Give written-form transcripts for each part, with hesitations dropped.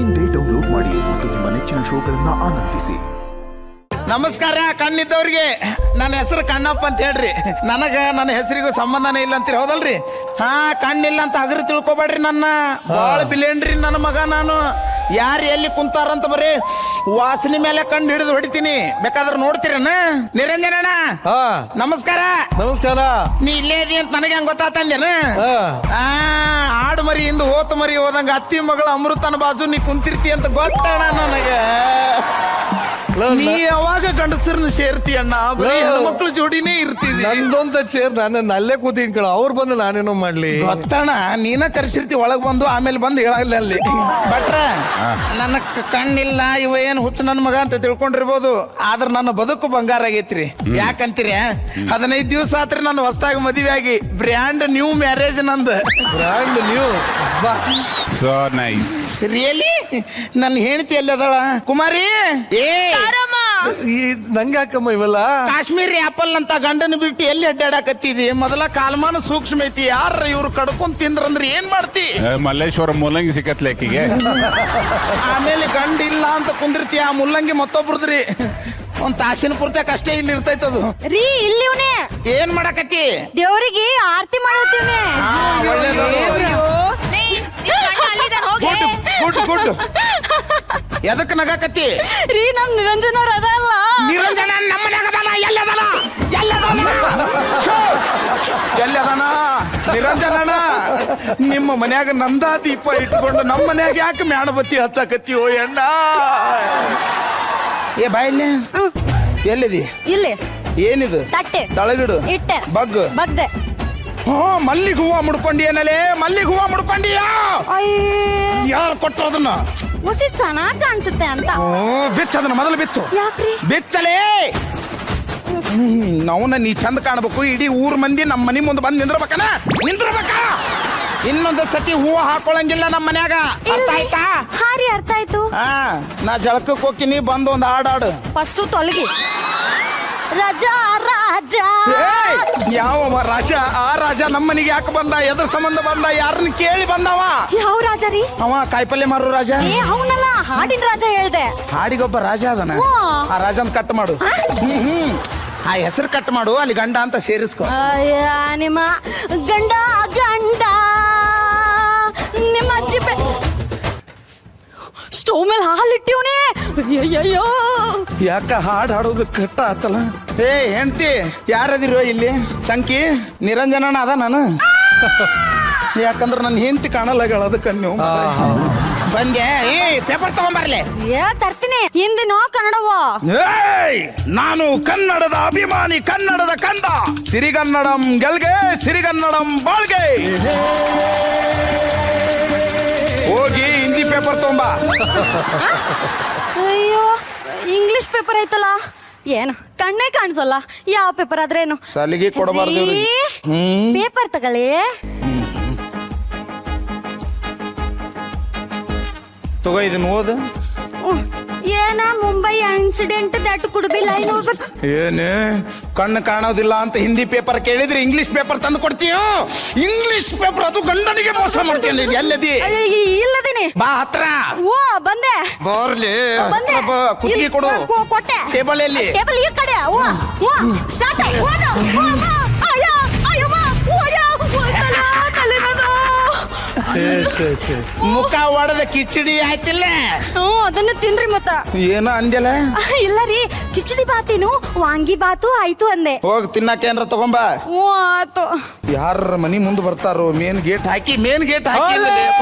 ಇಂದೇ ಡೌನ್ಲೋಡ್ ಮಾಡಿ ಮತ್ತು ನಿಮ್ಮ ನೆಚ್ಚಿನ ಶೋಗಳನ್ನ ಆನಂದಿಸಿ. ನಮಸ್ಕಾರ ಕಣ್ಣಿದ್ದವ್ರಿಗೆ. ನನ್ನ ಹೆಸರು ಕಣ್ಣಪ್ಪ ಅಂತ ಹೇಳ್ರಿ. ನನ್ನ ಹೆಸರಿಗೂ ಸಂಬಂಧನೇ ಇಲ್ಲ ಅಂತೀರಿ, ಹೌದಲ್ರಿ? ಹಾ, ಕಣ್ಣಿಲ್ಲ ಅಂತ ಹಗರು ತಿಳ್ಕೊಬೇಡ್ರಿ. ನನ್ನ ಬಾಳ ಬಿಲೇನ್ರಿ ನನ್ನ ಮಗ. ನಾನು ಯಾರು ಎಲ್ಲಿ ಕುಂತಾರಂತ ಬರೀ ವಾಸನೆ ಮೇಲೆ ಕಂಡು ಹಿಡಿದು ಹೊಡಿತೀನಿ. ಬೇಕಾದ್ರೆ ನೋಡ್ತೀರನ? ನಿರಂಜನಣ್ಣ ನಮಸ್ಕಾರ. ನಮಸ್ಕಾರ. ನೀ ಇಲ್ಲೇ ಇದೀ ಅಂತ ನನಗೆ ಹಂಗ ಗೊತ್ತಾತಂದೇನ? ಆಡು ಮರಿ ಇಂದು ಹೋತ ಮರಿ ಹೋದಂಗ ಅತ್ತಿ ಮಗಳ ಅಮೃತನ ಬಾಜು ನೀ ಕುಂತಿರ್ತಿ ಅಂತ ಗೊತ್ತಣ್ಣ ನನಗೆ. ನೀ ಯಾವಾಗ ಗಂಡಸರನ್ನ ಸೇರ್ತಿ ಅಣ್ಣ? ಬರೀ ಹೆಣ್ಮಕ್ಳು ಜೋಡಿನೇ ಇರ್ತೀವಿ. ನಂದೊಂದ ಚೇರ್ ನಾನು ಅಲ್ಲೇ ಕೂತೀನಿ ಕಳ. ಅವ್ರು ಬಂದು ನಾನೇನೋ ಮಾಡ್ಲಿ? ಗೊತ್ತಣ್ಣ, ನೀನ ಕರ್ಸಿರ್ತಿ ಒಳಗ್ ಬಂದು ಆಮೇಲೆ ಬಂದು ಹೇಳಲ್ಲ ಅಲ್ಲಿ. ಬಟ್ರ ನನ್ನ ಕಣ್ಣಿಲ್ಲ, ಇವ ಏನ್ ಹುಚ್ಚ ನನ್ನ ಮಗ ಅಂತ ತಿಳ್ಕೊಂಡಿರ್ಬೋದು. ಆದ್ರ ನನ್ನ ಬದುಕು ಬಂಗಾರ ಆಗೈತ್ರಿ. ಯಾಕಂತೀರಿ? 15 ದಿವಸ ಆತ್ರಿ ನನ್ನ ಹೊಸದಾಗಿ ಮದುವೆ ಆಗಿ. ಬ್ರ್ಯಾಂಡ್ ನ್ಯೂ ಮ್ಯಾರೇಜ್ ನಂದು. Brand new. So nice. Really? ನನ್ನ ಹೆಂಡತಿ ಎಲ್ಲಿ ಅದಾಳ? ಕುಮಾರಿ, ನಂಗೆ ಯಾಕಮ್ಮ ಇವೆಲ್ಲ? ಕಾಶ್ಮೀರಿ ಆಪಲ್ ಅಂತ ಗಂಡನ ಬಿಟ್ಟು ಎಲ್ಲಿ ಅಡ್ಡಾಡಕತ್ತಿದಿ? ಮೊದಲ ಕಾಲಮಾನ ಸೂಕ್ಷ್ಮ ಐತಿ. ಯಾರ ಇವ್ರು ಕಡ್ಕೊಂಡ್ ತಿಂದ್ರಂದ್ರೆ ಏನ್ ಮಾಡ್ತಿ? ಮಲ್ಲೇಶ್ವರ ಮೂಲಂಗಿ ಸಿಕ್ಕತ್ಲೇಕಿಗೆ. ಆಮೇಲೆ ಗಂಡ ಇಲ್ಲ ಅಂತ ಕುಂದಿರ್ತಿ. ಆ ಮುಲ್ಲಂಗಿ ಮತ್ತೊಬ್ರದ್ರಿ. ಒಂದ್ ತಾಸಿನ ಪೂರ್ತಿಯಾಕ ಅಷ್ಟೇ ಇಲ್ಲಿ ಇರ್ತೈತದು. ರೀ, ಇಲ್ಲಿವ್ನೆ ಏನ್ ಮಾಡಕತ್ತಿ? ದೇವ್ರಿಗೆ ಆರತಿ ಮಾಡತ್ತೀವ್ನೆ. Good good. ಎದಕ್ ನಗಾಕತ್ತಿ? ರೀ, ನಮ್ ನಿರಂಜನ್ ಅವ್ರ ಅದಲ್ಲ. ನಿರಂಜನ ನಮ್ಮ ಮನ್ಯಾಗ ಅದಾನ. ಎಲ್ಲದಾನ? ಎಲ್ಲದಾನ ನಿರಂಜನಣ್ಣ? ನಿಮ್ಮ ಮನ್ಯಾಗ ನಂದಾ ದೀಪ ಇಟ್ಕೊಂಡು ನಮ್ಮ ಮನ್ಯಾಗ ಯಾಕೆ ಮ್ಯಾಣಬತ್ತಿ ಹಚ್ಚಕತ್ತಿ? ಓ ಎಣ್ಣ, ಏ ಬಾಯಿಲ್ಲ. ಎಲ್ಲಿದಿ? ಇಲ್ಲಿ ಏನಿದು? ತಟ್ಟೆ ತಳಗಿಡು. ಇಟ್ಟೆ ಬಗ್ದೆ. ಮಲ್ಲಿಗೆ ಹೂವ ಮುಡ್ಕೊಂಡಿ ಏನಲೇ? ಮಲ್ಲಿಗೆ ಹೂವ ಮುಡ್ಕೊಂಡಿಯಾ? ಯಾರು ಕೊಟ್ಟರು ಅದನ್ನ? ಹುಸಿ ಚೆನ್ನಾಗ್ ಕಾಣಿಸುತ್ತೆ ಅಂತ. ಬಿಚ್ಚದನ್ನ ಮೊದಲು ಬಿಚ್ಚು. ಯಾಕ್ರಿ? ಬಿಚ್ಚಲೇ. ನಾವ್ನ ನೀ ಚಂದ ಕಾಣಬೇಕು. ಇಡೀ ಊರ್ ಮಂದಿ ನಮ್ಮ ಮನಿ ಮುಂದೆ ಬಂದು ನಿಂದ್ರಬೇಕನ? ಇನ್ನೊಂದು ಸತಿ ಹೂವ ಹಾಕೊಳಂಗಿಲ್ಲ ನಮ್ಮ ಮನ್ಯಾಗ. ಅರ್ಥ ಆಯ್ತಾ? ಹಾರಿ, ಅರ್ಥ ಆಯ್ತು. ನಾ ಜಳಕಕ್ಕೆ ಹೋಗ್ತೀನಿ. ಬಂದು ಒಂದು ಹಾಡು. ಫಸ್ಟ್ ತೊಲಗಿ. ರಾಜ ಯಾವ ರಾಜ? ಆ ರಾಜ ನಮ್ಮ ಮನೆಗೆ ಯಾಕೆ ಬಂದ? ಎದ್ರ ಸಂಬಂಧ ಬಂದ? ಯಾರನ್ನ ಕೇಳಿ ಬಂದವ? ಯಾವ ರಾಜ ರೀ? ಅವ ಕಾಯಿಪಲ್ಲೆ ಮಾರು ರಾಜ. ಅವನಲ್ಲ, ಹಾಡಿನ ರಾಜ ಹೇಳ್ದೆ. ಹಾಡಿಗೊಬ್ಬ ರಾಜ ಅದನ. ಆ ರಾಜನ್ ಕಟ್ ಮಾಡು. ಆ ಹೆಸರು ಕಟ್ ಮಾಡು. ಅಲ್ಲಿ ಗಂಡ ಅಂತ ಸೇರಿಸ್ಕೊ. ನಿಮ್ಮ ಗಂಡ ನಿಮ್ಮ ಅಜ್ಜಿ ಸ್ಟೋವ್ ಮೇಲೆ ಹಾಲಿಟ್ಟಿವ್ನೆ. ಅಯ್ಯಯ್ಯೋ, ಯಾಕ ಹಾಡು ಹಾಡೋದು ಕಟ್ಟ ಆತಲ್ಲ. ಏ ಹೆಂಡ್ತಿ, ಯಾರದಿರೋ ಇಲ್ಲಿ? ಸಂಕಿ ನಿರಂಜನಣ್ಣ ಅದ ನಾನು. ಯಾಕಂದ್ರೆ ನನ್ನ ಹೆಂಡ್ತಿ ಕಾಣಲ್ಲ. ಅದಕ್ಕೆ ನೀವು ಬಂದೆ. ಏ ಪೇಪರ್ ತಗೊಂಬರ್ಲೆ. ತರ್ತೀನಿ. ಹಿಂದಿನೋ ಕನ್ನಡವೋ? ನಾನು ಕನ್ನಡದ ಅಭಿಮಾನಿ, ಕನ್ನಡದ ಕಂದ. ಸಿರಿಗನ್ನಡಂ ಗೆಲ್ಗೆ, ಸಿರಿಗನ್ನಡಂ ಬಾಳ್ಗೆ. ಹೋಗಿ ಹಿಂದಿ ಪೇಪರ್ ತಗೊಂಬ. ಅಯ್ಯೋ, ಇಂಗ್ಲಿಷ್ ಪೇಪರ್ ಐತಲ್ಲ, ಏನು ಕಣ್ಣೇ ಕಾಣಿಸಲ್ಲ. ಯಾವ ಪೇಪರ್ ಆದ್ರೇನು? ಸಲಿಗೆ ಕೊಡಬಾರ್ದು. ಪೇಪರ್ ತಗೊಳ್ಳಿ. ತಗೋ, ಇದನ್ನ ಓದು. ಏನ Mumbai incident that could be line ಹೋಗ್ಬೇಕು. ಏನೇ ಕಣ್ಣು ಕಾಣೋದಿಲ್ಲ ಅಂತ ಹಿಂದಿ ಪೇಪರ್ ಕೇಳಿದ್ರೆ ಇಂಗ್ಲಿಷ್ ಪೇಪರ್ ತಂದು ಕೊಡ್ತೀಯೋ? ಇಂಗ್ಲಿಷ್ ಪೇಪರ್ ಅದು ಗಂಡನಿಗೆ ಮೋಸ ಮಾಡ್ತೀನಿ. ಎಲ್ಲದಿ? ಇಲ್ಲದಿನಿ. ಬಾ ಹತ್ರ. ಓ ಬಂದೆ. ಬರ್ಲಿ. ಬಂದೆ. ಕುತ್ತಿಗೆ ಕೊಡು. ಕೊಟ್ಟೆ. ಟೇಬಲ್ ಎಲ್ಲಿ? ಟೇಬಲ್ ಈ ಕಡೆ. ಓ ಓ ಸ್ಟಾರ್ಟ್ ಆಯ್ತು. ಅಯ್ಯೋ ಅಯ್ಯೋ ಮುಖ ಒಡೆದ ಕಿಚಡಿ ಆಯ್ತಿಲ್ಲ? ಅದನ್ನ ತಿನ್ರಿ ಮತ್ತ. ಏನೋ ಅಂದ್ಯಲ್ಲ? ಇಲ್ಲ ರೀ, ಕಿಚಡಿ ಬಾತಿನು ವಾಂಗಿ ಬಾತು ಆಯ್ತು ಅಂದೆ. ಹೋಗ್ ತಿನ್ನಕ ಏನ್ರ ತಗೊಂಬ. ಓ ಆತು. ಯಾರ ಮನಿ ಮುಂದೆ ಬರ್ತಾರೋ ಮೇನ್ ಗೇಟ್ ಹಾಕಿ.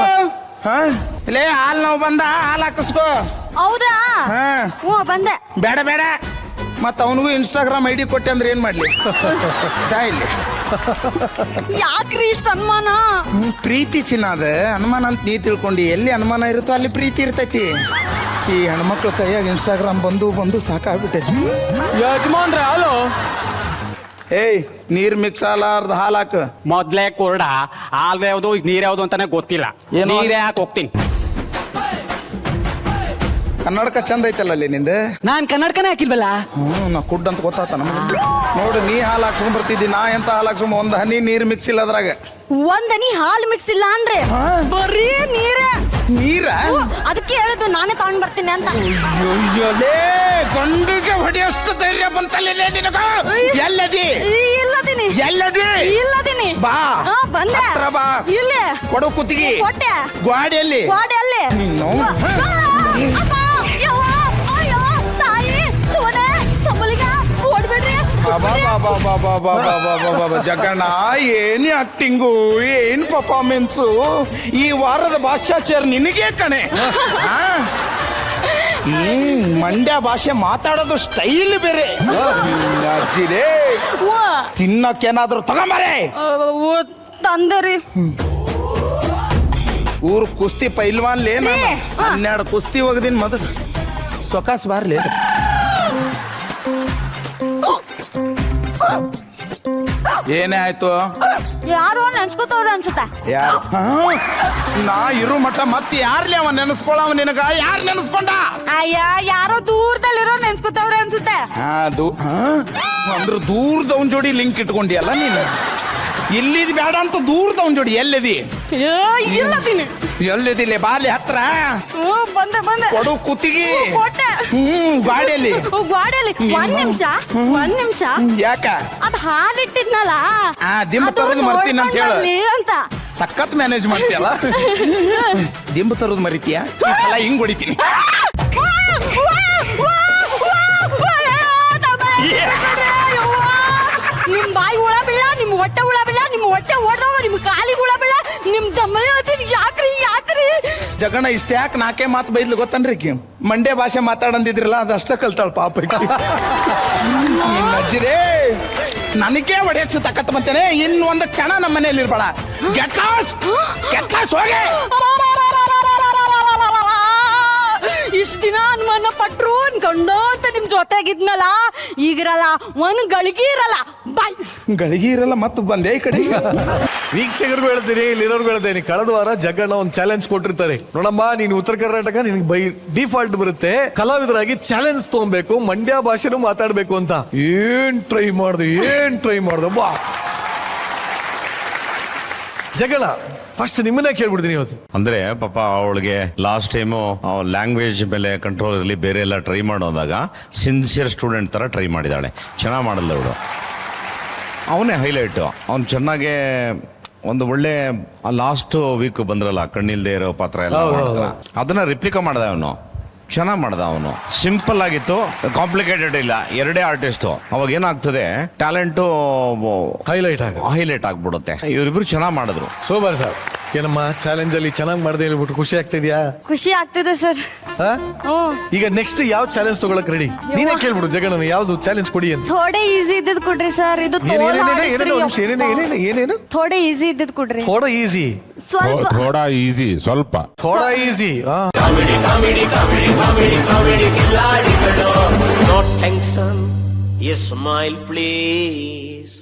ಇಲ್ಲೇ ಹಾಲ್ ನಾವು ಬಂದ. ಹಾಲ್ ಹಾಕಿಸ್ಕೋ. ಹೌದಾ? ಓ ಬಂದೆ. ಬೇಡ ಬೇಡ. ಮತ್ತ ಅವನಿಗೂ ಇನ್ಸ್ಟಾಗ್ರಾಮ್ ಐಡಿ ಕೊಟ್ಟೆ ಅಂದ್ರೆ ಏನ್ ಮಾಡ್ಲಿ? ಇಲ್ಲಿ ಯಾಕ್ರಿ ಇಷ್ಟ ಅನುಮಾನ? ಪ್ರೀತಿ ಚಿನ್ನದ ಅನುಮಾನ ಅಂತ ನೀ ತಿಳ್ಕೊಂಡಿ. ಎಲ್ಲಿ ಅನುಮಾನ ಇರುತ್ತೋ ಅಲ್ಲಿ ಪ್ರೀತಿ ಇರ್ತೈತಿ. ಈ ಹೆಣ್ಮಕ್ಳ ಕೈಯಾಗ ಇನ್ಸ್ಟಾಗ್ರಾಮ್ ಬಂದು ಸಾಕಾಗ್ಬಿಟ್ಟೈತಿ. ಯಜಮಾನ್ರೆ ಹಾಲು. ಏಯ್, ನೀರ್ ಮಿಕ್ಸ್ ಆಗಲಾರ್ದ ಹಾಲ್ ಹಾಕ. ಮೊದ್ಲೇ ಕುರುಡ. ಹಾಲ್ ಯಾವ್ದು ನೀರ್ ಯಾವ್ದು ಅಂತಾನೆ ಗೊತ್ತಿಲ್ಲ. ನೀರೇ ಹಾಕಿ ಹೋಗ್ತೀನಿ. ಕನ್ನಡಕ ಚಂದ ಐತಲ್ಲ ಅಲ್ಲಿ ನಿಂದ. ನಾನ್ ಕನ್ನಡಕನೇ ಹಾಕಿಲ್ವಲ್ಲ. ನಾ ಕುಡ್ ಅಂತ ಗೊತ್ತಾತ ನಮ್ಗೆ. ನೋಡು, ನೀ ಹಾಲು ಹಾಕ್ಸ್ಕೊಂಡ್ ಬರ್ತಿದ್ದಿ. ನಾ ಎಂತ ಹಾಲು ಹಾಕ್ಸ್ಕೊಂಡ್ ಒಂದ್ ಹನಿ ನೀರ್ ಮಿಕ್ಸ್ ಇಲ್ಲ ಅದ್ರಾಗ. ಒಂದ್ ಹನಿ ಹಾಲು ಮಿಕ್ಸ್ ಇಲ್ಲ ಅಂದ್ರೆ ಬರೀ ನೀರೇ. ನೀರ ಅದಕ್ಕೆ ಹೇಳಿದ್ದು ನಾನೇ ತಗೊಂಡ್ ಬರ್ತೀನಿ ಅಂತ. ಅಯ್ಯೋಲೇ ಗಂಡಿಗೆ ಹೊಡೆಯಷ್ಟು ಧೈರ್ಯ ಬಂತಲ್ಲ ನಿನಗ. ಎಲ್ಲದಿ ಇಲ್ಲದಿನಿ ಎಲ್ಲದಿ ಇಲ್ಲದಿನಿ. ಬಾ ಹಾ, ಬಂದೆ. ಹತ್ರ ಬಾ. ಇಲ್ಲಿ ಕೊಡು ಕುತ್ತಿಗೆ. ಕೊಟ್ಟೆ. ಗ್ವಾಡಿಯಲ್ಲಿ ಗೋಡೆಯಲ್ಲಿ. ನಿನ್ನೋ. ಅಮ್ಮ, ಯವ್ವ, ಅಯ್ಯೋ, ತಾಯಿ, ಶಿವನೇ, ಸಂಬಲಿಗ, ಓಡ್ಬಿಡ್ರಿ. ಜಗಣ್ಣ ಏನ್ ಆಕ್ಟಿಂಗು ಏನ್ ಪರ್ಫಾರ್ಮೆನ್ಸು. ಈ ವಾರದ ಭಾಷಾಚಾರ ನಿನಗೆ ಕಣೆ. ಮಂಡ್ಯ ಭಾಷೆ ಮಾತಾಡೋದು ಸ್ಟೈಲ್ ಬೇರೆ. ಅಜ್ಜಿರೇ ತಿನ್ನಕ್ಕೇನಾದ್ರೂ ತಗೊಂಬರೇ. ತಂದರಿ ಊರ್ ಕುಸ್ತಿ ಪೈಲ್ವಾನ್ಲೇ ನಾನು 12 ಕುಸ್ತಿ ಹೋಗದಿನ್ ಮೊದಲು ಸೊಕಾಸ್ ಬಾರ್ಲಿ. ಏನೇ ಆಯ್ತು? ಯಾರೋ ನೆನ್ಸ್ಕೊತವ್ರು ಅನ್ಸುತ್ತೆ. ಯಾರು? ನಾ ಇರು ಮಟ್ಟ ಮತ್ತೆ ಯಾರ್ಲಿ ಅವ ನೆನೆಸ್ಕೊಳವ ನಿನಗ? ಯಾರು ನೆನೆಸ್ಕೊಂಡ? ಅಯ್ಯ, ಯಾರೋ ದೂರದಲ್ಲಿರೋ ನೆನ್ಸ್ಕೊತವ್ರು ಅನ್ಸುತ್ತೆ. ಅಂದ್ರೆ ದೂರದವನ್ ಜೋಡಿ ಲಿಂಕ್ ಇಟ್ಕೊಂಡಿಯಲ್ಲ ನೀನು. ಇಲ್ಲಿದ್ ಬೇಡ ಅಂತ ದೂರದವನ್ ಜೋಡಿ ಎಲ್ಲಿದಿ? ಇಲ್ಲದಿನಿ. ಎಲ್ಲಿದಿಲ್ಲ ಬಾಲಿ ಹತ್ರ ಬಂದೆ ಬಂದೆ. ಕೊಡು ಕುತ್ತಿಗೆ. ಕೊಟ್ಟೆ. ಗಾಡಿಯಲ್ಲಿ ಗಾಡಿಯಲ್ಲಿ. ಒಂದ್ ನಿಮಿಷ ಯಾಕ? ಅದ್ ಹಾಲಿಟ್ಟಿದ್ನಲ್ಲ, ದಿಂಬ ತರೋದು ಮರ್ತೀನಿ ಅಂತ ಹೇಳು. ಅಂತ ಸಖತ್ ಮ್ಯಾನೇಜ್ ಮಾಡ್ತೀಯಲ್ಲ. ದಿಂಬ ತರೋದು ಮರಿತೀಯ? ಈ ಸಲ ಹಿಂಗ್ ಹೊಡಿತೀನಿ. ನಿಮ್ ಬಾಯಿ ಹುಳ ಬೀಳ, ನಿಮ್ ಹೊಟ್ಟೆ ಹುಳ ಬೀಳ, ನಿಮ್ ಹೊಟ್ಟೆ ಓಡೋಗ, ನಿಮ್ ಕಾಲಿ ಹುಳ ಬೀಳ, ನಿಮ್ ದಮ್ಮನೆ ಹೇಳ್ತೀನಿ. ಯಾಕ್ರಿ ಜಗಣ ಇಷ್ಟ ಯಾಕೆ ನಾಕೆ ಮಾತು ಬೈದ್ಲು ಗೊತ್ತನ್ರಿ? ಮಂಡ್ಯ ಭಾಷೆ ಮಾತಾಡಂದಿದ್ರಲ್ಲ ಅದಷ್ಟ ಕಲ್ತಾಳ ಪಾಪ. ಅಜ್ಜಿರೇ ನನಗೆ ಹೊಡೆಯಚ್ಚು ತಕ್ಕತ್ ಬಂತೇನೆ. ಇನ್ನು ಒಂದು ಕ್ಷಣ ನಮ್ಮ ಮನೆಯಲ್ಲಿ ಇರ್ಬೇಡ. ಗೆಟ್ಲಾಸ್ ಹೋಗೆ. ಇಷ್ಟ ದಿನ ಅನುಮಾನ ಪಟ್ರು ಅನ್ಕೊಂಡು ಅಂತ ನಿಮ್ ಜೊತೆಗಿದ್ನಲ್ಲ, ಈಗಿರಲ್ಲ, ಒಂದ್ ಗಳಿಗೆ ಇರಲ್ಲ. ಬಾಯ್ ಗಳಿಗೆ ಇರಲ್ಲ. ಮತ್ತು ಬಂದೆ ಈ ಕಡೆ. ವೀಕ್ಷಕರಿಗೂ ಹೇಳ್ತೀನಿ, ಇಲ್ಲಿರೋರ್ಗೂ ಹೇಳ್ತೀನಿ, ಕಳೆದ ವಾರ ಜಗಣ್ಣ ಒಂದು ಚಾಲೆಂಜ್ ಕೊಟ್ಟಿರ್ತಾರೆ. ನೋಡಮ್ಮ, ನೀನು ಉತ್ತರ ಕರ್ನಾಟಕ, ನಿನಗೆ ಬೈ ಡಿಫಾಲ್ಟ್ ಬರುತ್ತೆ, ಕಲಾವಿದರಾಗಿ ಚಾಲೆಂಜ್ ತಗೊಬೇಕು, ಮಂಡ್ಯ ಭಾಷೆನೂ ಮಾತಾಡ್ಬೇಕು ಅಂತ. ಏನ್ ಟ್ರೈ ಮಾಡ್ದೆ ಬಾ ಜಗಣ್ಣ. ಫಸ್ಟ್ ನಿಮ್ಮನ್ನೇ ಕೇಳ್ಬಿಡ್ತೀನಿ ಇವತ್ತು. ಅಂದ್ರೆ ಪಾಪ ಅವಳಿಗೆ ಲಾಸ್ಟ್ ಟೈಮು ಲ್ಯಾಂಗ್ವೇಜ್ ಮೇಲೆ ಕಂಟ್ರೋಲ್ ಇರಲಿ, ಬೇರೆ ಎಲ್ಲ ಟ್ರೈ ಮಾಡೋದಾಗ ಸಿನ್ಸಿಯರ್ ಸ್ಟೂಡೆಂಟ್ ತರ ಟ್ರೈ ಮಾಡಿದಾಳೆ. ಚೆನ್ನಾಗಿ ಮಾಡಲ್ಲ ಅವಳು. ಅವನೇ ಹೈಲೈಟು. ಅವ್ನು ಚೆನ್ನಾಗೆ ಒಂದು ಒಳ್ಳೆ ಲಾಸ್ಟ್ ವೀಕ್ ಬಂದ್ರಲ್ಲ, ಕಣ್ಣಿಲ್ದೇ ಇರೋ ಪಾತ್ರ ಎಲ್ಲ ಮಾಡಿದ್ರ, ಅದನ್ನ ರಿಪ್ಲಿಕಾ ಮಾಡ್ದ ಅವನು. ಚೆನ್ನಾಗಿ ಮಾಡ್ದ ಅವನು. ಸಿಂಪಲ್ ಆಗಿತ್ತು, ಕಾಂಪ್ಲಿಕೇಟೆಡ್ ಇಲ್ಲ. ಎರಡೇ ಆರ್ಟಿಸ್ಟು. ಅವಾಗ ಏನಾಗ್ತದೆ, ಟ್ಯಾಲೆಂಟು ಹೈಲೈಟ್ ಆಗ್ಬಿಡುತ್ತೆ. ಇವರಿಬ್ರು ಚೆನ್ನಾಗಿ ಮಾಡಿದ್ರು. Super sir. ಏನಮ್ಮ ಚಾಲೆಂಜ್ ಅಲ್ಲಿ ಚೆನ್ನಾಗಿ ಮಾಡದೆ ಹೇಳ್ಬಿಟ್ಟು ಖುಷಿ ಆಗ್ತಿದ್ಯಾ? ಖುಷಿ ಆಗ್ತಿದೆ ಸರ್. ಈಗ ನೆಕ್ಸ್ಟ್ ಯಾವ ಚಾಲೆಂಜ್ ತಗೊಳಕ್ ರೆಡಿ? ನೀನೇ ಕೇಳ್ಬಿಡು ಜಗಣ್ಣ, ಯಾವ್ದು ಚಾಲೆಂಜ್ ಕೊಡಿ ಅಂತ. ಥೋಡೆ ಈಸಿ ಇದ್ದದ್ ಕೊಡ್ರಿ ಸರ್. ಇದು ಏನೇನು? ಥೋಡೆ ಈಸಿ ಇದ್ದದ್ ಕೊಡ್ರಿ. ಥೋಡಾ ಈಸಿ. ಸ್ವಲ್ಪ ಥೋಡಾ ಈಸಿ, ಸ್ವಲ್ಪ ಥೋಡಾ easy. No tension, a smile please.